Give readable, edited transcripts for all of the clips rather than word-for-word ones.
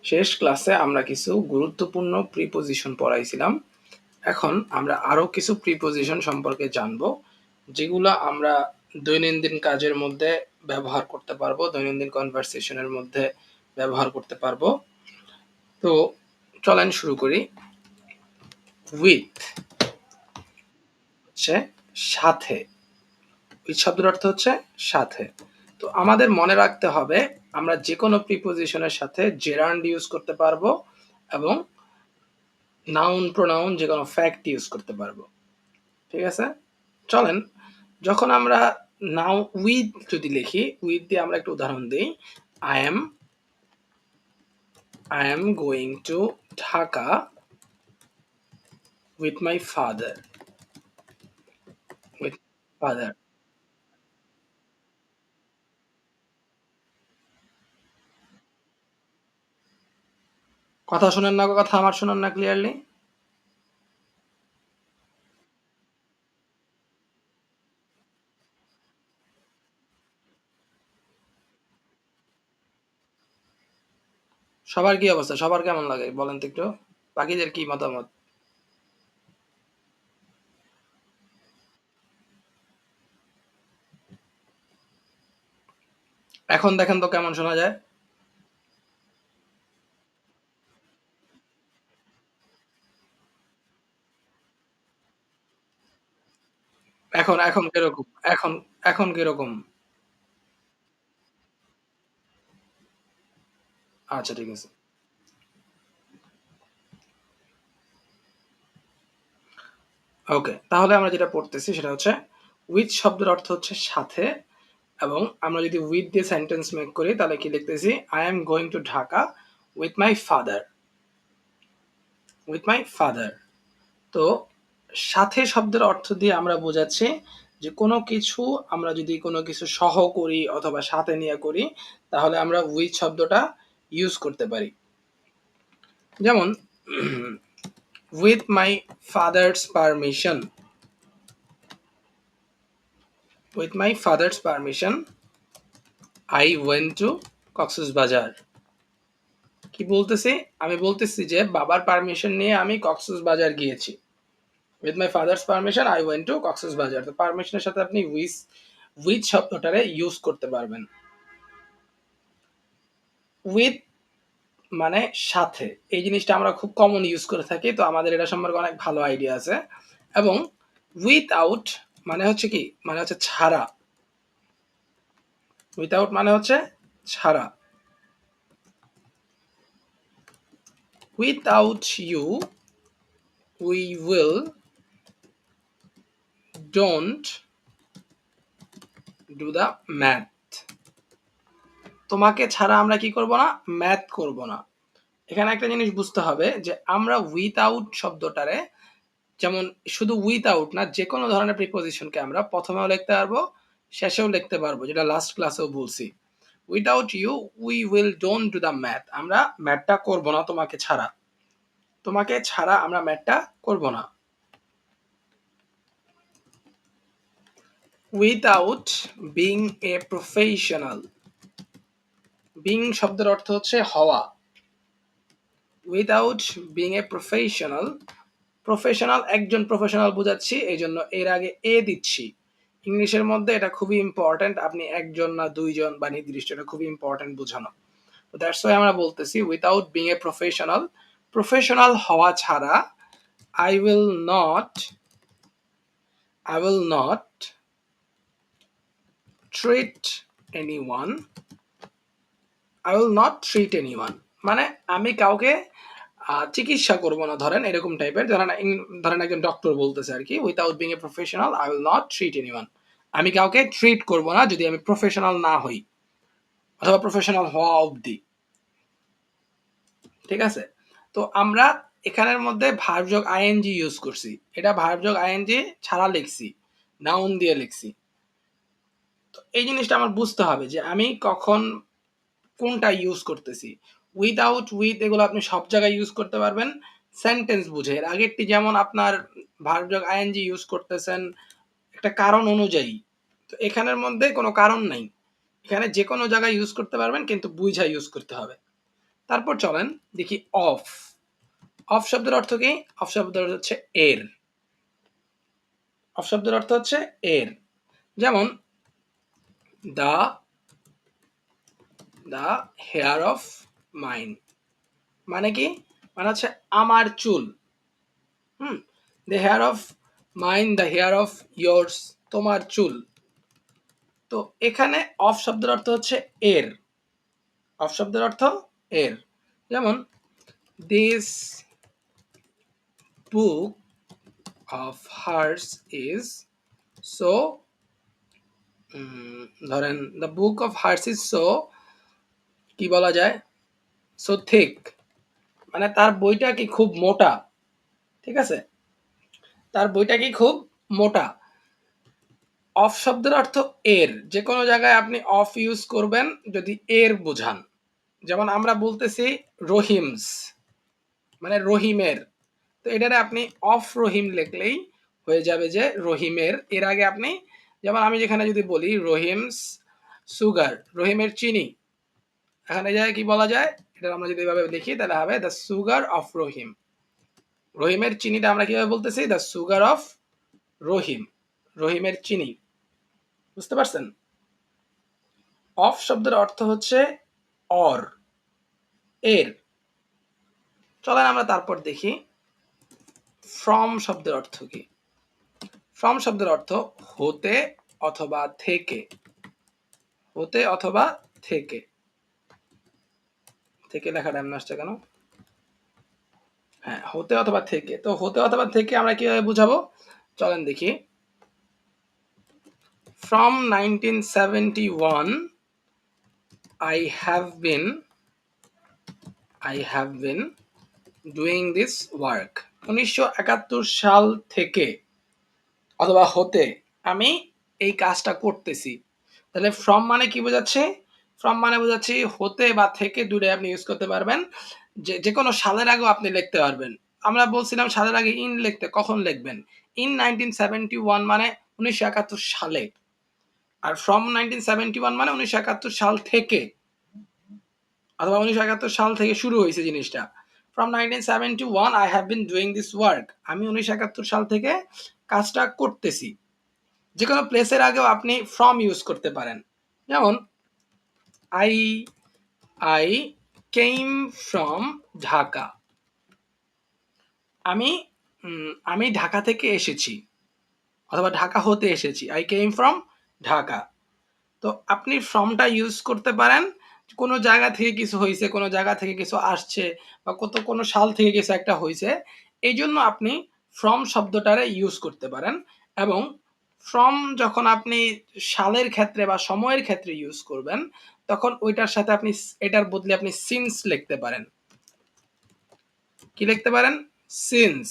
শেষ ক্লাসে আমরা কিছু গুরুত্বপূর্ণ প্রিপোজিশন পড়াইছিলাম। এখন আমরা আরো কিছু প্রিপোজিশন সম্পর্কে জানবো, যেগুলা আমরা দৈনন্দিন কাজের মধ্যে ব্যবহার করতে পারবো, দৈনন্দিন কনভারসেশনের মধ্যে ব্যবহার করতে পারবো। তো চলেন শুরু করি। উইথ হচ্ছে সাথে। উইথ শব্দের অর্থ হচ্ছে সাথে। তো আমাদের মনে রাখতে হবে আমরা যে কোনো প্রিপোজিশনের সাথে জেরান্ড ইউজ করতে পারবো এবং নাউন প্রোনাউন যে কোনো ফ্যাক্ট ইউজ করতে পারবো। ঠিক আছে, চলেন যখন আমরা নাও উইথ যদি লিখি, উইথ দিয়ে আমরা একটা উদাহরণ দিই। I am going to Dhaka with my father. With father, কথা শোনেন না, কথা আমার শোনেন না ক্লিয়ারলি। সবার কি অবস্থা, সবার কেমন লাগে বলেন তো একটু, বাকিদের কি মতামত? এখন দেখেন তো কেমন শোনা যায়। এখন এখন কিরকম? এখন এখন কিরকম? আচ্ছা ঠিক আছে। ওকে, তাহলে আমরা যেটা পড়তেছি সেটা হচ্ছে উইথ শব্দের অর্থ হচ্ছে সাথে, এবং আমরা যদি উইথ দিয়ে সেন্টেন্স মেক করি তাহলে কি লিখতেছি? I am going to Dhaka with my father. With my father. তো সাথে শব্দের অর্থ দিয়ে আমরা বোঝাচ্ছি যে কোনো কিছু আমরা যদি কোনো কিছু সহ করি অথবা সাথে নিয়ে করি, তাহলে আমরা উইথ শব্দটা ইউজ করতে পারি। যেমন with my father's permission. With my father's permission I went to Cox's Bazar. কি বলতেছি? আমি বলতেছি যে বাবার পারমিশন নিয়ে আমি কক্সবাজার গিয়েছি। With my father's permission I went to Cox's Bazar. তো পারমিশনের সাথে আপনি উইথ শব্দটারে ইউজ করতে পারবেন। উইথ মানে সাথে, এই জিনিসটা আমরা খুব কমন ইউজ করে থাকি, তো আমাদের এটা সম্পর্কে অনেক ভালো আইডিয়া আছে। এবং উইথআউট মানে হচ্ছে কি? মানে হচ্ছে ছাড়া। উইথআউট মানে হচ্ছে ছাড়া। Without you we will don't do the math. তোমাকে ছাড়া আমরা কি করব না? ম্যাথ করব না। এখানে একটা জিনিস বুঝতে হবে যে আমরা উইথআউট শব্দটারে, যেমন শুধু উইথআউট না, যে কোনো ধরনের প্রিপোজিশনকে আমরা প্রথমেও লিখতে পারবো, শেষেও লিখতে পারবো, যেটা লাস্ট ক্লাসেও বলছি। Without you we will don't do the math. আমরা ম্যাথটা করব না তোমাকে ছাড়া। তোমাকে ছাড়া আমরা ম্যাথটা করব না। Without being a professional. Being শব্দের অর্থ হচ্ছে হওয়া। Without being a professional, professional একজন প্রফেশনাল বোঝাচ্ছি, এই জন্য এর আগে এ দিচ্ছি। ইংলিশের মধ্যে এটা খুবই ইম্পর্টেন্ট, আপনি একজন না দুইজন বা নির্দিষ্ট, এটা খুবই ইম্পর্টেন্ট বোঝানো। তো দ্যাটস ওয়াই আমরা বলতেছি without being a professional, professional হওয়া ছাড়া I will not, I will not treat anyone, I will not treat anyone মানে আমি কাউকে চিকিৎসা করব না, ধরেন এরকম টাইপের। ধরেন একজন ডক্টর বলতেছে আর কি, without being a professional I will not treat anyone. আমি কাউকে ট্রিট করব না যদি আমি প্রফেশনাল না হই, অথবা প্রফেশনাল হওয়া অবধি। ঠিক আছে, তো আমরা এখানের মধ্যে ভার্ব যোগ আইএনজি ইউজ করছি। এটা ভার্ব যোগ আইএনজি ছাড়া লিখছি, নাউন দিয়ে লিখছি। তো এই জিনিসটা আমার বুঝতে হবে যে আমি কখন কোনটা ইউজ করতেছি। উইথআউট, উইথ এগুলো আপনি সব জায়গায় ইউজ করতে পারবেন সেন্টেন্স বুঝে। এর আগেরটি যেমন আপনার ভার্ব যোগ আইএনজি ইউজ করতেছেন একটা কারণ অনুযায়ী, তো এখানের মধ্যে কোনো কারণ নাই। এখানে যে কোনো জায়গায় ইউজ করতে পারবেন, কিন্তু বুঝা ইউজ করতে হবে। তারপর চলেন দেখি অফ। অফ শব্দের অর্থ কি? অফ শব্দের অর্থ হচ্ছে এর। অফ শব্দের অর্থ হচ্ছে এর। যেমন দ্য হেয়ার অফ মাইন, মানে কি? মানে হচ্ছে আমার চুল। The hair of mine, the hair of yours, তোমার চুল। তো এখানে অফ শব্দের অর্থ হচ্ছে এর। অফ শব্দের অর্থ এর। যেমন this book of hers is so, ধরেন the book of hers is so, কি বলা যায়, সো থিক, মানে তার বইটা কি খুব মোটা। ঠিক আছে, তার বইটা কি খুব মোটা। অফ শব্দের অর্থ এর। যে কোনো জায়গায় আপনি অফ ইউজ করবেন যদি এর বোঝান। যেমন আমরা বলতেছি রহিমস, মানে রহিমের। তো এটারে আপনি অফ রহিম লিখলেই হয়ে যাবে যে রহিমের। এর আগে আপনি, যেমন আমি যেখানে যদি বলি রহিমস সুগার, রহিমের চিনি, এখানে যায় কি বলা যায়, এটা আমরা যদি এভাবে লিখি তাহলে হবে দ্য সুগার অফ রহিম। রহিমের চিনিটা আমরা কিভাবে বলতেছি? দ্য সুগার অফ রহিম, রহিমের চিনি। বুঝতে পারছেন? অফ শব্দের অর্থ হচ্ছে অর, এর। চলেন আমরা তারপর দেখি ফ্রম শব্দের অর্থ কি। ফ্রম শব্দের অর্থ হতে অথবা থেকে। হতে অথবা থেকে। থেকে লেখাটা এমন আসছে কেন? হ্যাঁ, হতে অথবা থেকে। তো হতে অথবা থেকে আমরা কিভাবে বুঝাবো? চলেন দেখি। From 1971 I have been doing this work. 1971 সাল থেকে অথবা হতে আমি এই কাজটা করতেছি। তাহলে ফ্রম মানে কি বোঝাচ্ছে? ফ্রম মানে বোঝাচ্ছে হতে বা থেকে, দুটোই আপনি ইউজ করতে পারবেন। যে কোনো সালের আগেও আপনি লিখতে পারবেন। আমরা বলছিলাম সালের আগে ইন লিখতে, কখন লিখবেন? ইন 1971 মানে 1971 সালে। আর ফ্রম 1971 মানে 1971 সাল থেকে, অথবা 1971 সাল থেকে শুরু হয়েছে জিনিসটা। From 1971 I have been doing this work, আমি 1971 সাল থেকে কাজটা করতেছি। যে কোনো প্লেসের আগেও আপনি ফ্রম ইউজ করতে পারেন। যেমন I I came from Dhaka, আমি আমি ঢাকা থেকে এসেছি, অথবা ঢাকা হতে এসেছি। I came from Dhaka. তো আপনি ফ্রমটা ইউজ করতে পারেন কোনো জায়গা থেকে কিছু হয়েছে, কোনো জায়গা থেকে কিছু আসছে, বা কোনো সাল থেকে কিছু একটা হয়েছে, এই জন্য আপনি ফ্রম শব্দটারে ইউজ করতে পারেন। এবং ফ্রম যখন আপনি সালের ক্ষেত্রে বা সময়ের ক্ষেত্রে ইউজ করবেন, তখন ওইটার সাথে আপনি এটার বদলে আপনি সিন্স লিখতে পারেন। কি লিখতে পারেন? সিন্স।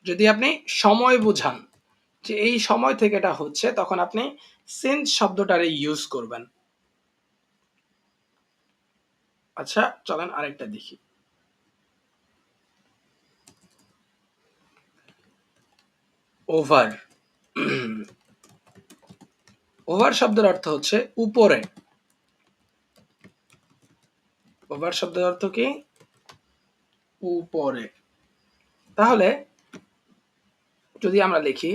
যদি আপনি সময় বোঝান যে এই সময় থেকে এটা হচ্ছে, তখন আপনি সিন্স শব্দটারে ইউজ করবেন। আচ্ছা, চলেন আরেকটা দেখি। ওভার। ওভার শব্দের অর্থ হচ্ছে উপরে। ওভার শব্দের অর্থ কি? উপরে। তাহলে যদি আমরা লিখি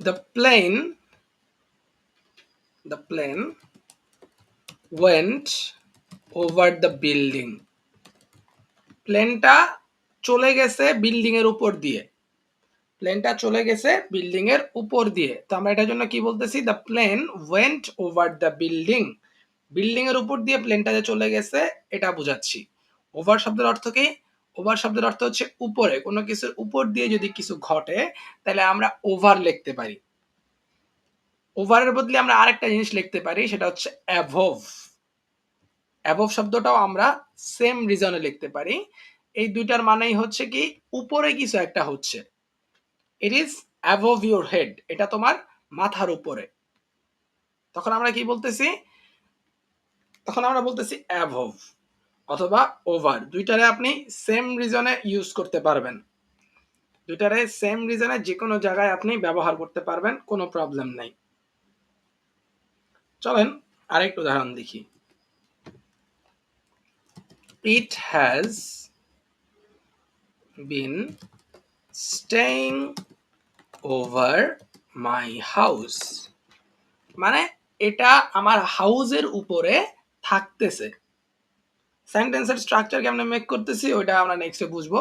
the plane went over the building. প্লেনটা চলে গেছে বিল্ডিং এর উপর দিয়ে। প্লেনটা চলে গেছে বিল্ডিং এর উপর দিয়ে। তো আমরা এটার জন্য কি বলতেছি? The plane went over the building. Building এর উপর দিয়ে প্লেনটা যে চলে গেছে এটা বোঝাচ্ছি। ওভার শব্দের অর্থ কি? ওভার শব্দের অর্থ হচ্ছে উপরে। কোনো কিছুর উপর দিয়ে যদি কিছু ঘটে তাহলে আমরা ওভার লিখতে পারি। ওভারের বদলে আমরা আরেকটা জিনিস লিখতে পারি, সেটা হচ্ছে অ্যাভোভ। অ্যাভোভ শব্দটাও আমরা সেম রিজনে লিখতে পারি। এই দুইটার মানেই হচ্ছে কি, উপরে কিছু একটা হচ্ছে। It is above your head, এটা তোমার মাথার উপরে। তখন আমরা কি বলতেছি? তখন আমরা বলতেছি অ্যাভোভ অথবা ওভার। দুইটারে আপনি সেম রিজনে ইউজ করতে পারবেন। দুইটারে সেম রিজনে যে কোনো জায়গায় আপনি ব্যবহার করতে পারবেন, কোনো প্রবলেম নাই। চলেন আরেকটু উদাহরণ দেখি। It has been staying over my house. মানে এটা আমার হাউসের উপরে থাকতেছে। সেন্টেন্সের স্ট্রাকচার কেমনে মেক করতেছি ওইটা আমরা নেক্সটে বুঝবো।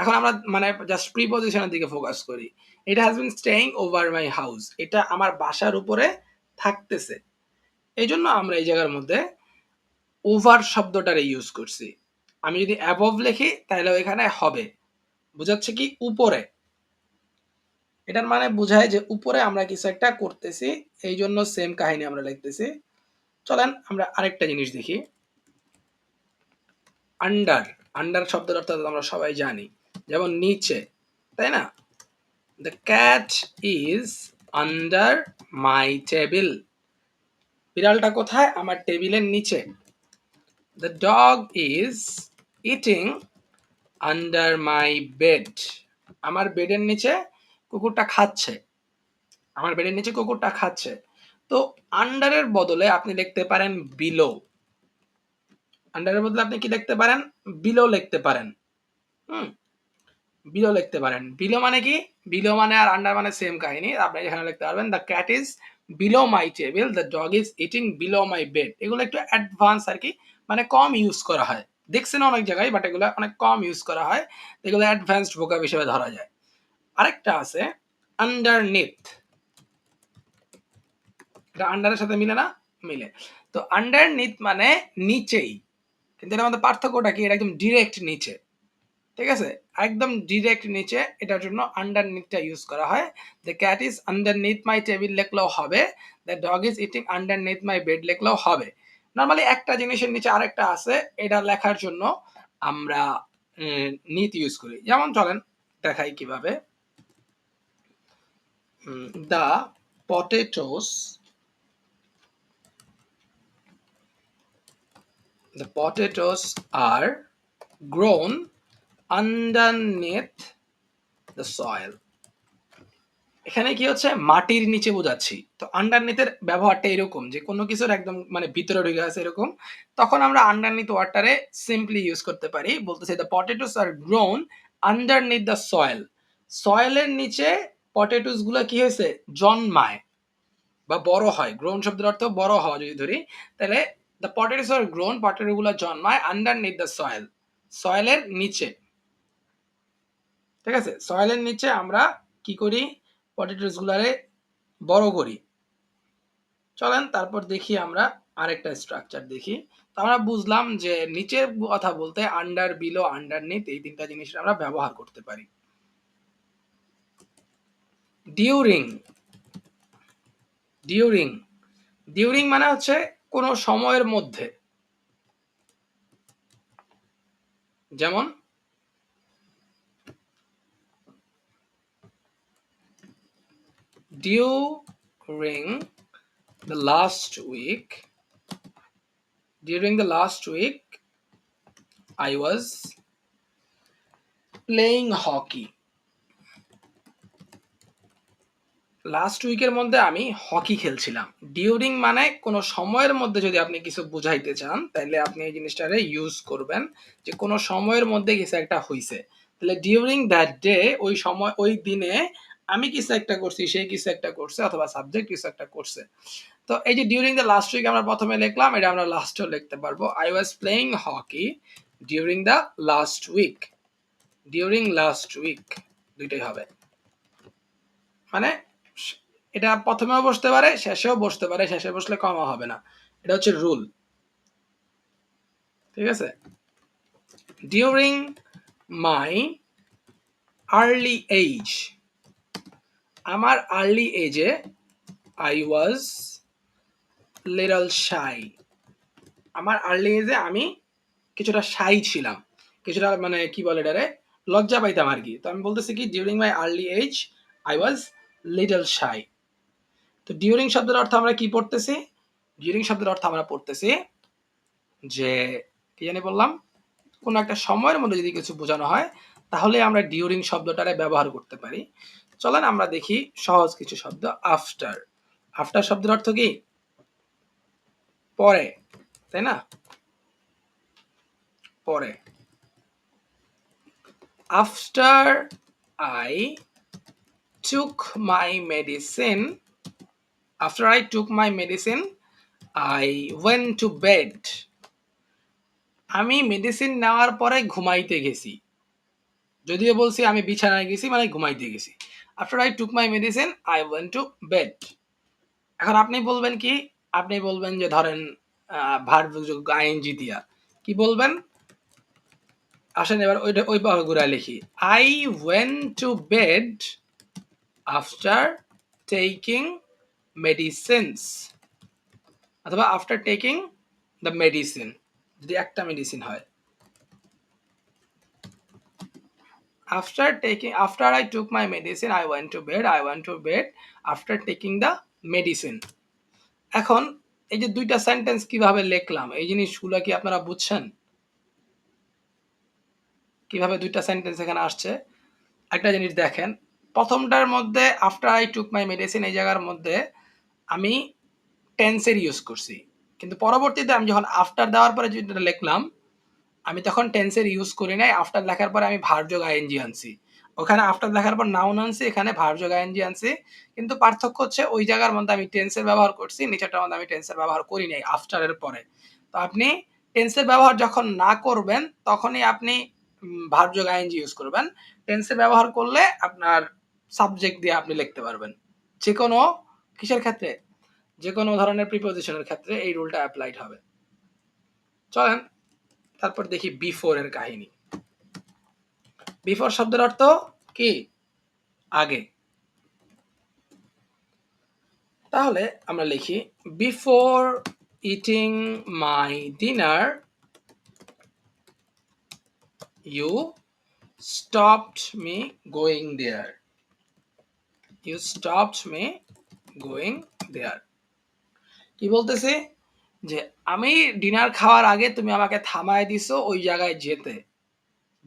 এখন আমরা মানে জাস্ট প্রিপজিশনের দিকে ফোকাস করি। It has been staying over my house. এটা আমার বাসার উপরে থাকতেছে। এই জন্য আমরা এই জায়গার মধ্যে ওভার শব্দটারে ইউজ করছি। আমি যদি অ্যাবভ লিখি তাহলে এখানে হবে, বুঝাচ্ছে কি উপরে। এটার মানে বোঝায় যে উপরে আমরা কিছু একটা করতেছি, এই জন্য সেম কাহিনী আমরা লিখতেছি। চলেন আমরা আরেকটা জিনিস দেখি। আন্ডার, আন্ডার শব্দের অর্থ আমরা সবাই জানি, যেমন নিচে, তাই না? The cat is under my table. বিড়ালটা কোথায়? আমার টেবিলের নিচে। The dog is eating under my bed. আমার বেডের নিচে কুকুরটা খাচ্ছে। আমার বেডের নিচে কুকুরটা খাচ্ছে। তো আন্ডারের বদলে আপনি লিখতে পারেন বিলো। আন্ডারের বদলে আপনি কি লিখতে পারেন? বিলো লিখতে পারেন। বিলো লিখতে পারেন। বিলো মানে কি? বিলো মানে আর আন্ডার মানে সেম কাহিনী। আপনি এখানে লিখতে পারবেন the cat is below my table, the dog is eating below my bed. এগুলো একটু অ্যাডভান্স আর কি, মানে কম ইউজ করা হয়। দেখছেন অনেক জায়গায়, বাট এগুলো অনেক কম ইউজ করা হয়। এগুলো অ্যাডভান্সড ভোকাব হিসেবে ধরা যায়। আরেকটা আছে আন্ডারনিথ। এটা আন্ডারের সাথে মিলে না? মিলে। তো আন্ডারনিথ মানে নিচেই, কিন্তু এর মধ্যে পার্থক্যটা কি? এটা একদম ডিরেক্ট নিচে, ঠিক আছে? একদম ডিরেক্ট নিচে, এটার জন্য আন্ডারনিথটা ইউজ করা হয়। The cat is underneath my table লিখলেও হবে, the dog is eating underneath my bed লিখলেও হবে। নর্মালি একটা জিনিসের নিচে আরেকটা আছে, এটা লেখার জন্য আমরা নিথ ইউজ করি। যেমন চলেন দেখাই কিভাবে। The potatoes, the potatoes are grown underneath the soil. এখানে কি হচ্ছে? মাটির নিচে বোঝাচ্ছি। তো আন্ডারনিথের ব্যবহারটা এরকম যে কোনো কিছুর একদম মানে ভিতরে ঢুকে আছে এরকম, তখন আমরা আন্ডারনিথ ওয়ার্ডটারে সিম্পলি ইউজ করতে পারি। বলতেছি the potatoes are grown underneath the soil. সয়েলের নিচে পটেটোস গুলো কি হয়েছে? জন্মায় বা বড় হয়। গ্রোন শব্দের অর্থ বড় হওয়া যদি ধরি, তাহলে the potatoes are grown, potato গুলো জন্মায় আন্ডারনিথ দ্য সয়েল, সয়েলের নিচে। ঠিক আছে? সয়েলের নিচে আমরা কি করি? পটেটোস গুলারে বড় করি। চলেন তারপর দেখি আমরা আরেকটা স্ট্রাকচার দেখি। তো আমরা বুঝলাম যে নিচের কথা বলতে আন্ডার, বিলো, আন্ডারনিথ এই তিনটা জিনিস আমরা ব্যবহার করতে পারি। ডিউরিং, ডিউরিং, ডিউরিং মানে হচ্ছে কোন সময়ের মধ্যে। যেমন during the last week, during the last week I was playing hockey. Last উইকের মধ্যে আমি হকি খেলছিলাম। ডিউরিং মানে কোন সময়ের মধ্যে যদি আপনি কিছু বুঝাইতে চান তাহলে আপনি এই জিনিসটারে ইউজ করবেন যে কোন সময়ের মধ্যে কিছু একটা হইছে। তাহলে ডিউরিং দ্যাট ডে, ওই সময় ওই দিনে আমি কিছু একটা করছি, সে কিছু একটা করছে, অথবা সাবজেক্ট কিছু একটা করছে। তো এই যে ডিউরিং দ্য লাস্ট উইক আমরা প্রথমে লিখলাম, এটা আমরা লাস্টেও লিখতে পারবো। I was playing hockey during the last week. During last week দুইটাই হবে। মানে এটা প্রথমেও বসতে পারে, শেষেও বসতে পারে। শেষে বসলে কমা হবে না, এটা হচ্ছে রুল। ঠিক আছে? ডিউরিং মাই আর্লি এজ, আমার আর্লি এজে আই ওয়াজ লিটল শাই। আমার আর্লি এজে আমি কিছুটা শাই ছিলাম, কিছুটা মানে কি বলে এটারে, লজ্জা পাইতাম আর কি। তো আমি বলতেছি কি during my early age I was little shy. তো ডিউরিং শব্দের অর্থ আমরা কি পড়তেছি? ডিউরিং শব্দের অর্থ আমরা পড়তেছি যে কি জানি বললাম, কোন একটা সময়ের মধ্যে যদি কিছু বোঝানো হয় তাহলে আমরা ডিউরিং শব্দটারে ব্যবহার করতে পারি। চলেন আমরা দেখি সহজ কিছু শব্দ। আফটার, আফটার শব্দের অর্থ কি? পরে, তাই না? পরে। After I took my medicine, after I took my medicine, I went to bed. আমি মেডিসিন নেওয়ার পরে ঘুমাইতে গেছি। যদিও বলছি আমি বিছানায় গেছি মানে ঘুমাইতে গেছি। After I took my medicine I went to bed. এখন আপনি বলবেন কি? আপনি বলবেন যে ধরেন ভার্ব যোগ আইএনজি দিয়া। কি বলবেন? আসেন এবার ওই পাশে ঘুরায় লিখি। I went to bed after taking medicines, অথবা আফটার টেকিং দ্য মেডিসিন, যদি একটা মেডিসিন হয়। After I took my medicine I went to bed after taking the medicine. এখন এই যে দুইটা সেন্টেন্স কিভাবে লিখলাম এই জিনিসগুলো কি আপনারা বুঝছেন? কিভাবে দুইটা সেন্টেন্স এখানে আসছে? একটা জিনিস দেখেন, প্রথমটার মধ্যে after I took my medicine এই জায়গার মধ্যে আমি টেন্সের ইউজ করছি, কিন্তু পরবর্তীতে আমি যখন আফটার দেওয়ার পরে যেটা লিখলাম আমি তখন টেন্সের ইউজ করি নাই। আফটার লেখার পরে আমি ভার্ব যোগ আইএনজি আনছি। ওখানে আফটার লেখার পর নাউন আনছি, এখানে ভার্ব যোগ আইএনজি আনছি। কিন্তু পার্থক্য হচ্ছে ওই জায়গার মধ্যে আমি টেন্সের ব্যবহার করছি, নিচেরটার মধ্যে আমি টেন্সের ব্যবহার করি নাই আফটারের পরে। তো আপনি টেন্সের ব্যবহার যখন না করবেন তখনই আপনি ভার্ব যোগ আইএনজি ইউজ করবেন। টেন্সের ব্যবহার করলে আপনার সাবজেক্ট দিয়ে আপনি লিখতে পারবেন। যে কোনো কিসের ক্ষেত্রে? যে কোনো ধরনের প্রিপোজিশনের ক্ষেত্রে এই রুলটা অ্যাপ্লাইড হবে। চলেন তারপর দেখি বিফোর এর কাহিনী। বিফোর শব্দের অর্থ কি? আগে। তাহলে আমরা লিখি before eating my dinner you stopped me going there. You stopped me going there. কি বলতেছে? যে আমি ডিনার খাওয়ার আগে তুমি আমাকে থামায় দিছো ওই জায়গায় যেতে।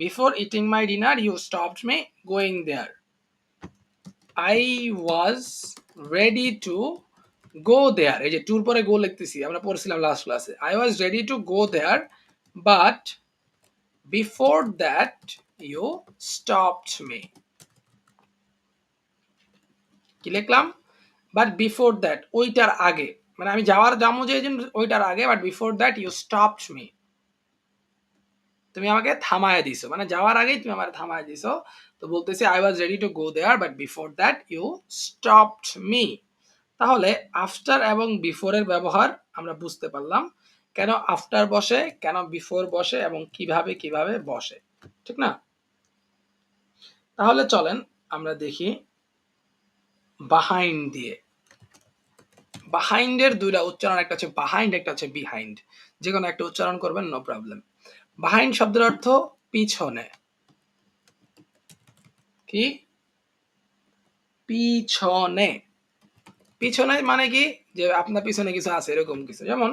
Before eating my dinner you stopped me going there. I was ready to go there. এই যে টুর পরে গো লিখতেছি, আমরা পড়ছিলাম লাস্ট ক্লাসে। I was ready to go there but before that you stopped me. কি লিখলাম? But before that, ওইটার আগে, মানে আমি যামু যে ওইটার আগে, but before that you stopped me. তুমি আমাকে থামায় দিছো, মানে যাওয়ার আগেই তুমি আমাকে থামায় দিছো। তো বলতেছি I was ready to go there but before that you stopped me. তাহলে আফটার এবং বিফোর এর ব্যবহার আমরা বুঝতে পারলাম, কেন আফটার বসে, কেন বিফোর বসে এবং কিভাবে কিভাবে বসে, ঠিক না? তাহলে চলেন আমরা দেখি বাহাইন্ড দিয়ে। বাহাইন্ডের দুইটা উচ্চারণ, একটা হচ্ছে বাহাইন্ড, একটা হচ্ছে বিহাইন্ড। যে কোনো একটা উচ্চারণ করবেন, নো প্রবলেম। বাহাইন্ড শব্দের অর্থ পিছনে। কি? পিছনে। পিছনে মানে কি? যে আপনার পিছনে কিছু আছে এরকম কিছু। যেমন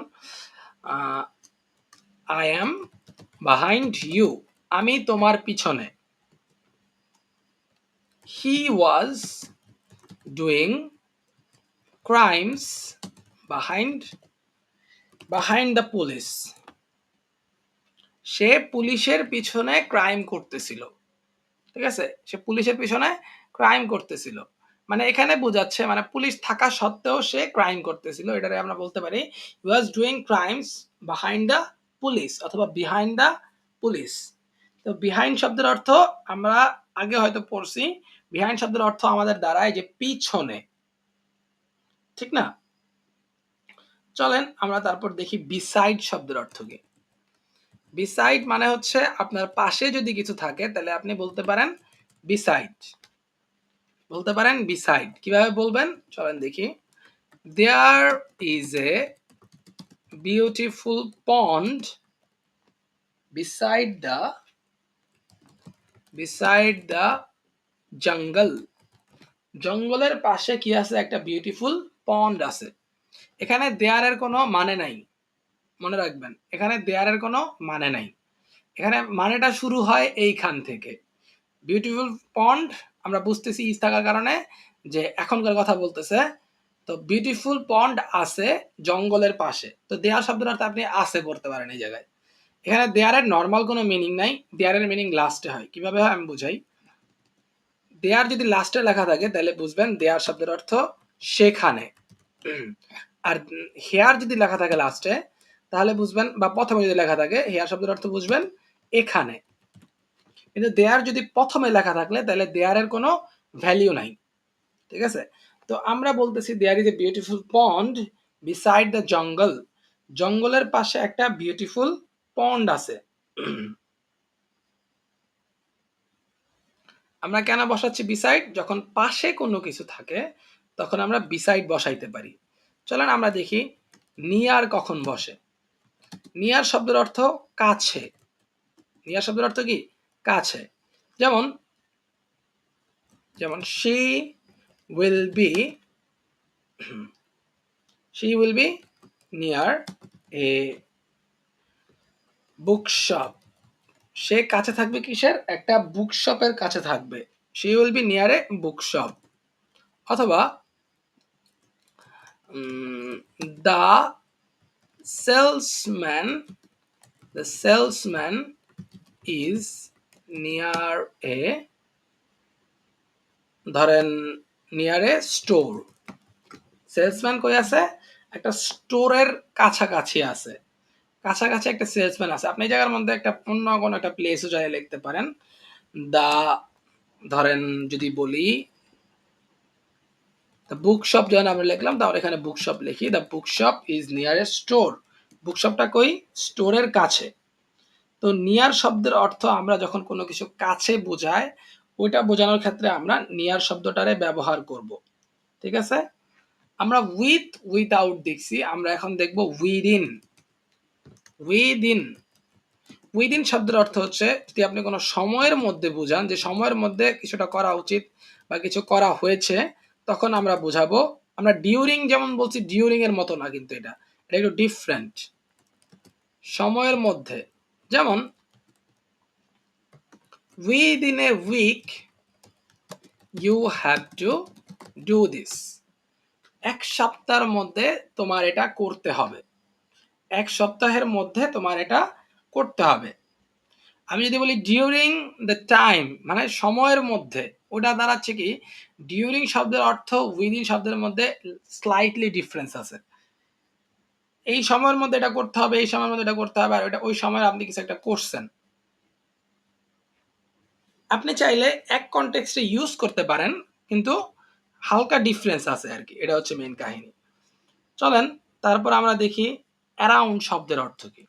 I am behind you, আমি তোমার পিছনে। He was doing crimes behind the police, সে পুলিশের পিছনে ক্রাইম করতেছিল। ঠিক আছে, সে পুলিশের পিছনে ক্রাইম করতেছিল, মানে এখানে বোঝাচ্ছে মানে পুলিশ থাকা সত্ত্বেও সে ক্রাইম করতেছিল। এটারে আমরা বলতে পারি he was doing crimes behind the police অথবা behind the police। তো বিহাইন্ড শব্দের অর্থ আমরা আগে হয়তো পড়ছি। বিহাইন্ড শব্দের অর্থ আমাদের দাঁড়ায় যে পিছনে, ঠিক না? চলেন আমরা তারপর দেখি বিসাইড শব্দের অর্থ কি। বিসাইড মানে হচ্ছে আপনার পাশে যদি কিছু থাকে তাহলে আপনি বলতে পারেন বিসাইড। বলতে পারেন বিসাইড। কিভাবে বলবেন চলেন দেখি। There is a beautiful pond beside the জঙ্গল। জঙ্গলের পাশে কি আছে? একটা বিউটিফুল পন্ড আছে। এখানে দেয়ারের কোনো মানে নাই, মনে রাখবেন এখানে দেয়ারের কোনো মানে নাই। এখানে মানেটা শুরু হয় এইখান থেকে। বিউটিফুল পন্ড আমরা বুঝতেছি ইজ থাকার কারণে যে এখনকার কথা বলতেছে। তো বিউটিফুল পন্ড আছে জঙ্গলের পাশে। তো দেয়ার শব্দের অর্থ আপনি আছে করতে পারেন এই জায়গায়। এখানে দেয়ার এর নরমাল কোনো মিনিং নাই, দেয়ার এর মিনিং লাস্টে হয়। কিভাবে হয় আমি বুঝাই। দেয়ার যদি লাস্টে লেখা থাকে তাহলে বুঝবেন দেয়ার শব্দের অর্থ সেখানে। আর হেয়ার যদি লেখা থাকে লাস্টে তাহলে বুঝবেন, বা প্রথমে যদি লেখা থাকে হেয়ার শব্দের অর্থ বুঝবেন এখানে। কিন্তু দেয়ার যদি প্রথমে লেখা থাকলে তাহলে দেয়ারের কোনো ভ্যালিউ নাই। ঠিক আছে? তো আমরা বলতেছি there is a beautiful pond beside the jungle. জঙ্গলের পাশে একটা বিউটিফুল পন্ড আছে। আমরা কেন বসাচ্ছি বিসাইড? যখন পাশে কোনো কিছু থাকে তখন আমরা বিসাইড বসাইতে পারি। চলেন আমরা দেখি নিয়ার কখন বসে। নিয়ার শব্দের অর্থ কাছে। নিয়ার শব্দের অর্থ কি? কাছে। যেমন যেমন will be she will be near a bookshop. সে কাছে থাকবে কিসের? একটা বুকশপের কাছে থাকবে। she will be near a bookshop. অথবা the salesman is near a, ধরেন নিয়ার এ স্টোর। সেলসম্যান কই আছে? একটা স্টোরের কাছাকাছি আছে। কাছাকাছি একটা সেলসম্যান আছে। আপনি এই জায়গার মধ্যে একটা অন্য কোনো একটা প্লেসও চাইলে লিখতে পারেন। দা, ধরেন যদি বলি দ্য বুকশপ, যখন আমরা লিখলাম তাহলে এখানে বুকশপ লিখি। The bookshop is near a store. বুকশপটা কই? স্টোরের কাছে। তো নিয়ার শব্দের অর্থ আমরা যখন কোনো কিছু কাছে বোঝায় ওইটা বোঝানোর ক্ষেত্রে আমরা নিয়ার শব্দটারে ব্যবহার করব। ঠিক আছে? আমরা উইথ উইথআউট দেখছি, আমরা এখন দেখব উইদিন। উইদিন উইদিন শব্দের অর্থ হচ্ছে যদি আপনি কোনো সময়ের মধ্যে বোঝান যে সময়ের মধ্যে কিছুটা করা উচিত বা কিছু করা হয়েছে, তখন আমরা বোঝাবো। আমরা ডিউরিং যেমন বলছি, ডিউরিং এর মতো না, কিন্তু এটা একটু ডিফারেন্ট। সময়ের মধ্যে, যেমন within a week you have to do this. এক সপ্তাহের মধ্যে তোমার এটা করতে হবে। এক সপ্তাহের মধ্যে তোমার এটা করতে হবে। আমি যদি বলি ডিউরিং দ্য টাইম, মানে সময়ের মধ্যে, ওটা দাঁড়াচ্ছে কি? ডিউরিং শব্দের অর্থ উইদিন শব্দের মধ্যে স্লাইটলি ডিফারেন্স আছে। এই সময়ের মধ্যে এটা করতে হবে, এই সময়ের মধ্যে এটা করতে হবে, আর ওটা ওই সময় আপনি কিছু একটা করছেন। আপনি চাইলে এক কনটেক্সটে ইউজ করতে পারেন, কিন্তু হালকা ডিফারেন্স আছে আর কি। এটা হচ্ছে মেইন কাহিনী। চলেন তারপর আমরা দেখি অ্যারাউন্ড শব্দের অর্থ কি।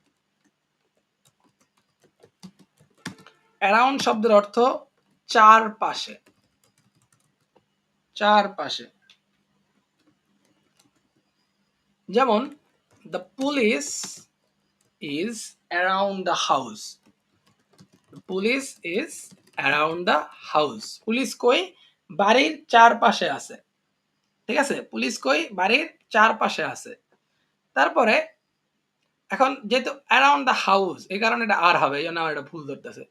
অ্যারাউন্ড শব্দের অর্থ চারপাশে। চারপাশে, যেমন the police is around the house. Police is around the house. Police কই? বাড়ির চারপাশে আছে। ঠিক আছে? পুলিশ কই? বাড়ির চারপাশে আছে। তারপরে এখন যেহেতু অ্যারাউন্ড দ্য হাউস, এই কারণে এটা আর হবে, এই জন্য আমার এটা ভুল ধরতেছে।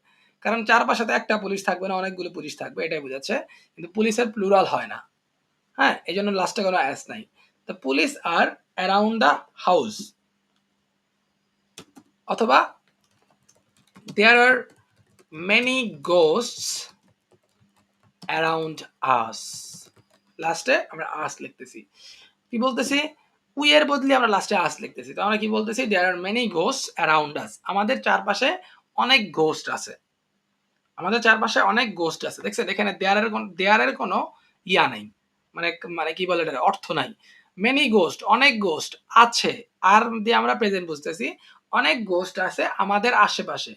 কারণ চারপাশে তো একটা পুলিশ থাকবে না, অনেকগুলো পুলিশ থাকবে, এটাই বোঝাচ্ছে। কিন্তু পুলিশের প্লুরাল হয় না। হ্যাঁ, এই জন্য লাস্টে কোনো অ্যাস নাই। The police are around the house. অথবা there are many গোস্টস around us. লাস্টে আমরা আস লিখতেছি। কি বলতেছি? উই এর বদলে আমরা লাস্টে আস লিখতেছি। তো আমরা কি বলতেছি? দেয়ার আর মেনি গোস্টস অ্যারাউন্ড আস। আমাদের চারপাশে অনেক গোস্ট আছে। আমাদের চারপাশে অনেক গোস্ট আছে। দেখছেন এখানে দেয়ারের কোনো ইয়া নাই, মানে মানে কি বলে এটা, অর্থ নাই। মেনি গোস্ট, অনেক গোস্ট আছে, আর দিয়ে আমরা প্রেজেন্ট বুঝতেছি। অনেক গোস্ট আছে আমাদের আশেপাশে।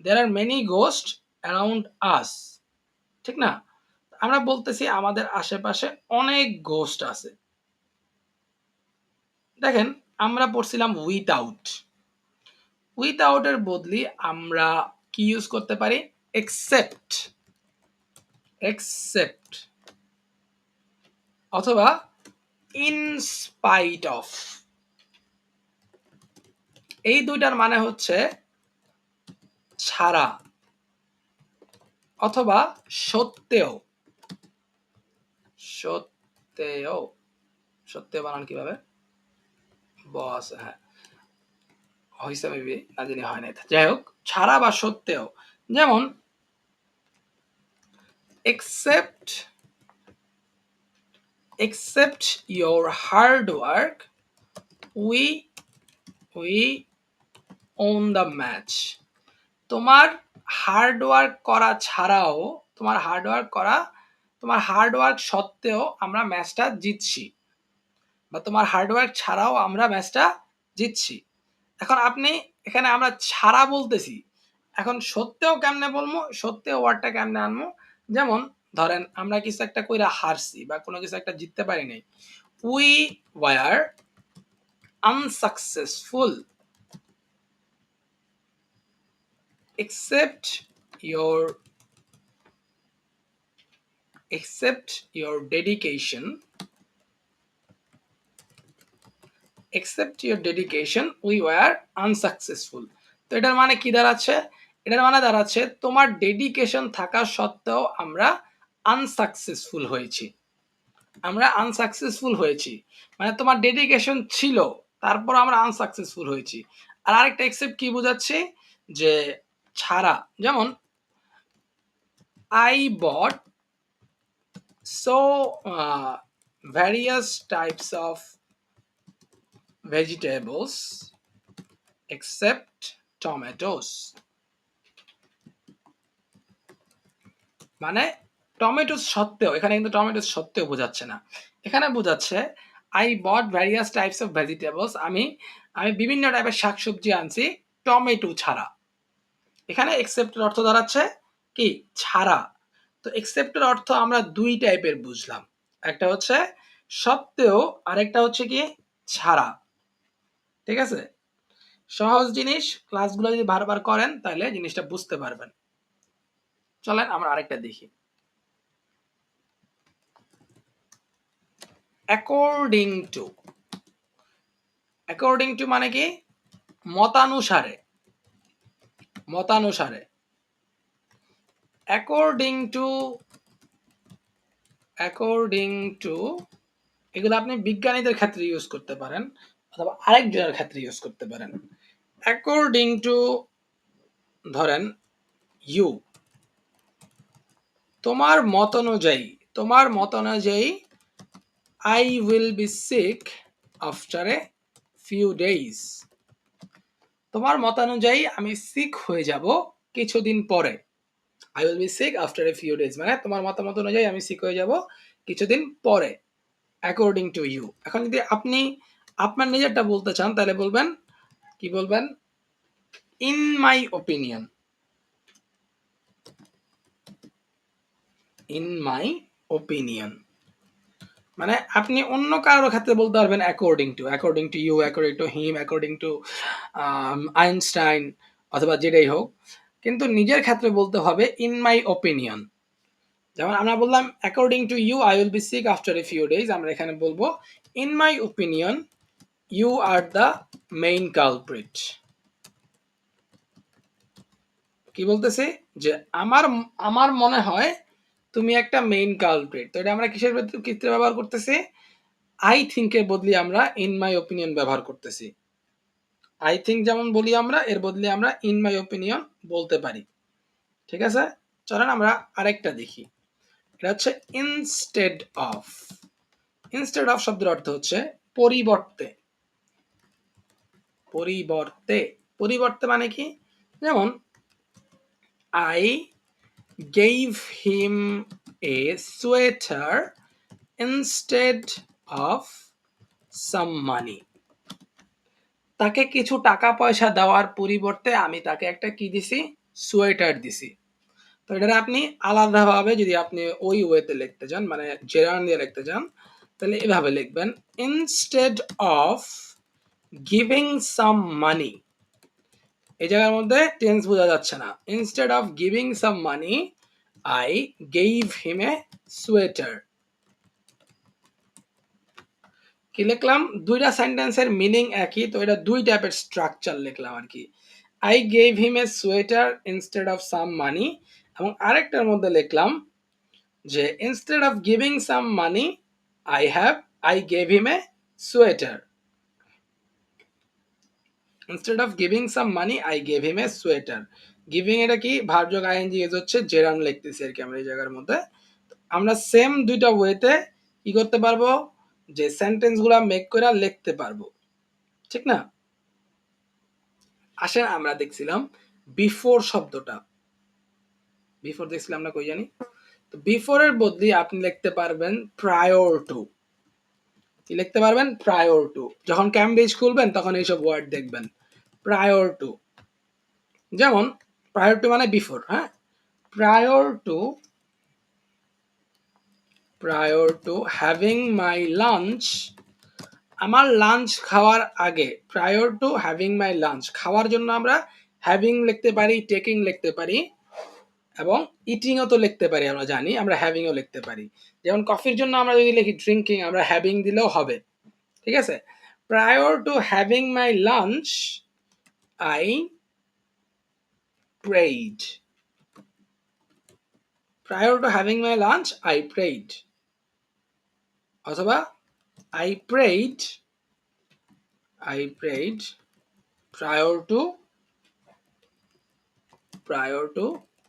There are many ghost around us. ঠিক না? আমরা বলতেছি আমাদের আশেপাশে অনেক গোস্ট আছে। দেখেন আমরা পড়ছিলাম উইথআউট। উইথআউট এর বদলি আমরা কি ইউজ করতে পারি? এক্সেপ্ট। এক্সেপ্ট অথবা ইন স্পাইট অফ। এই দুইটার মানে হচ্ছে ছাড়া অথবা সত্ত্বেও। সত্ত্বেও, সত্ত্বেও বানান কিভাবে? বস, হ্যাঁ। হইছে মেবি, না জানি হয় নাই। যাই হোক, ছাড়া বা সত্ত্বেও, যেমন except your hard work we we own the match. তোমার হার্ড ওয়ার্ক করা ছাড়াও, তোমার হার্ড ওয়ার্ক সত্ত্বেও আমরা ম্যাচটা জিতছি, বা তোমার হার্ড ওয়ার্ক ছাড়াও আমরা ম্যাচটা জিতছি। এখন আপনি এখানে আমরা ছাড়া বলতেছি, এখন সত্ত্বেও কেমনে বলবো, সত্ত্বেও ওয়ার্ডটা কেমনে আনবো? যেমন ধরেন আমরা কিছু একটা কইরা হারছি বা কোনো কিছু একটা জিততে পারি নাই, we were unsuccessful except your dedication we were unsuccessful. তো এটার মানে কি দাঁড়াচ্ছে? এটার মানে দাঁড়াচ্ছে তোমার ডেডিকেশন থাকা সত্ত্বেও আমরা আনসাকসেসফুল হয়েছি। মানে তোমার ডেডিকেশন ছিল, তারপর আমরা আনসাকসেসফুল হয়েছি। আর আরেকটা এক্সেপ্ট কি বোঝাচ্ছে? যে ছাড়া, যেমন I bought various types of vegetables except tomatoes. মানে টমেটোস সত্ত্বেও, এখানে কিন্তু টমেটোস সত্ত্বেও বোঝাচ্ছে না, এখানে বোঝাচ্ছে I bought various types of vegetables, আমি বিভিন্ন টাইপের শাকসবজি আনছি টমেটো ছাড়া। এখানে এক্সেপ্টের অর্থ দাঁড়াচ্ছে কি? ছাড়া। তো এক্সেপ্টের অর্থ আমরা দুই টাইপের বুঝলাম, একটা হচ্ছে সত্ত্বেও, আরেকটা হচ্ছে কি ছাড়া। ঠিক আছে, সহজ জিনিস, ক্লাসগুলো যদি বারবার করেন তাহলে জিনিসটা বুঝতে পারবেন। চলেন আমরা আরেকটা দেখি। অ্যাকর্ডিং টু মানে কি? মতানুসারে। অ্যাকর্ডিং টু এগুলো আপনি বিজ্ঞানীদের ক্ষেত্রে ইউজ করতে পারেন অথবা আরেকজনের ক্ষেত্রে ইউজ করতে পারেন। অ্যাকর্ডিং টু ধরেন ইউ, তোমার মত অনুযায়ী I will be sick after a few days. তোমার মতানুযায়ী আমি সিক হয়ে যাব কিছুদিন পরে। I will be sick after a few days মানে তোমার মতামত অনুযায়ী আমি সিক হয়ে যাব কিছুদিন পরে। According to you. এখন যদি আপনি আপনার নিজেরটা বলতে চান তাহলে বলবেন কি? বলবেন ইন মাই ওপিনিয়ন। মানে আপনি অন্য কারোর ক্ষেত্রে বলতে পারবেন according to you, according to him, according to Einstein অথবা যেটাই হোক, কিন্তু নিজের ক্ষেত্রে বলতে হবে ইন মাই ওপিনিয়ন। যেমন আমরা বললাম according to you I will be sick after a few days, আমরা এখানে বলবো in my opinion you are the main culprit. কি বলতেছে? যে আমার মনে হয় তুমি একটা মেইন কালপ্রিট। তো এটা আমরা কিসের ক্ষেত্রে ব্যবহার করতেছি? আই থিঙ্কের বদলে আমরা ইন মাই ওপিনিয়ন ব্যবহার করতেছি। আই থিঙ্ক যেমন বলি আমরা, এর বদলে আমরা ইন মাই ওপিনিয়ন বলতে পারি। ঠিক আছে, চলেন আমরা আরেকটা দেখি। এটা হচ্ছে ইনস্টেড অফ। শব্দের অর্থ হচ্ছে পরিবর্তে। মানে কি? যেমন I gave him a sweater instead of some money. তাকে কিছু টাকা পয়সা দেওয়ার পরিবর্তে আমি তাকে একটা কি দিছি? সোয়েটার দিছি। তো এটা আপনি আলাদাভাবে যদি আপনি ওই ওয়েতে লিখতে চান, মানে জেরান দিয়ে লিখতে চান, তাহলে এভাবে লিখবেন ইনস্টেড অফ গিভিং সাম মানি। এই জায়গার মধ্যে টেন্স বোঝা যাচ্ছে না। Instead of giving some money I gave him a sweater. কি লিখলাম? দুইটা সেন্টেন্সের মিনিং একই, তো এটা দুই টাইপের স্ট্রাকচার লিখলাম আর কি। I gave him a sweater instead of some money, এবং আরেকটার মধ্যে লিখলাম যে instead of giving some money I gave him a sweater. Instead of giving some money I gave him a sweater. Giving এটা কি ভার্বযোগ আইএনজি ইউজ হচ্ছে, gerund লিখতেছি আর কি আমরা এই জায়গার মধ্যে। আমরা সেম দুইটা ওয়েতে কি করতে পারবো, যে সেন্টেন্স গুলা মেক করে লিখতে পারবো, ঠিক না? আসেন আমরা দেখছিলাম বিফোর শব্দটা, বিফোর দেখছিলাম না কই জানি। তো বিফোর এর বদলে আপনি লিখতে পারবেন প্রায়র টু। কি লিখতে পারবেন? Prior to. যখন ক্যামব্রিজ খুলবেন তখন এইসব ওয়ার্ড দেখবেন, প্রায়র টু। যেমন প্রায়র টু মানে বিফোর, হ্যাঁ, prior to having my lunch, আমার লাঞ্চ খাওয়ার আগে, prior to having my lunch, খাওয়ার জন্য আমরা হ্যাভিং লিখতে পারি, টেকিং লিখতে পারি, এবং ইটিংও তো লিখতে পারি, আমরা জানি আমরা হ্যাভিংও লিখতে পারি। যেমন কফির জন্য আমরা যদি লিখি ড্রিঙ্কিং, আমরা হ্যাভিং দিলেও হবে, ঠিক আছে? Prior to having my lunch I prayed. Prior to having my lunch I prayed, অথবা I prayed prior to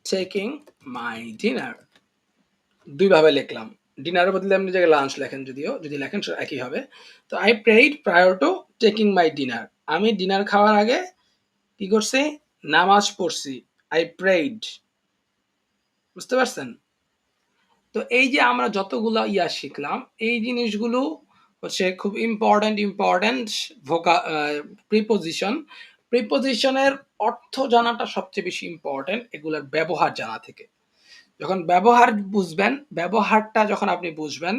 taking my dinner. দুইভাবে লিখলাম, ডিনারের বদলে আপনি জায়গায় লাঞ্চ লেখেন, যদিও যদি লেখেন একই হবে। তো I prayed prior to taking my dinner, আমি ডিনার খাওয়ার আগে কি করছি? নামাজ পড়ছি, আই প্রেইড। বুঝতে পারছেন? তো এই যে আমরা যতগুলো শিখলাম, এই জিনিসগুলো হচ্ছে খুব ইম্পর্টেন্ট প্রিপোজিশন। প্রিপোজিশনের অর্থ জানাটা সবচেয়ে বেশি ইম্পর্টেন্ট এগুলোর ব্যবহার জানা থেকে। যখন ব্যবহার বুঝবেন, ব্যবহারটা যখন আপনি বুঝবেন,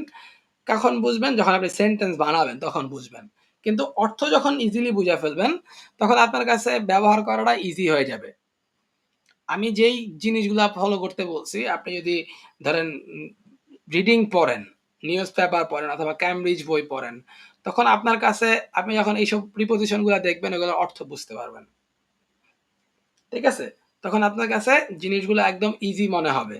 কখন বুঝবেন? যখন আপনি সেন্টেন্স বানাবেন তখন বুঝবেন। কিন্তু অর্থ যখন ইজিলি বুঝে ফেলবেন, তখন আপনার কাছে ব্যবহার করাটা ইজি হয়ে যাবে। আমি যেই জিনিসগুলা ফলো করতে বলছি, আপনি যদি ধরেন রিডিং পড়েন, নিউজ পেপার পড়েন অথবা ক্যামব্রিজ বই পড়েন, তখন আপনার কাছে আপনি যখন এইসব প্রিপোজিশনগুলো দেখবেন, এগুলোর অর্থ বুঝতে পারবেন, ঠিক আছে? তখন আপনার কাছে জিনিসগুলো একদম ইজি মনে হবে।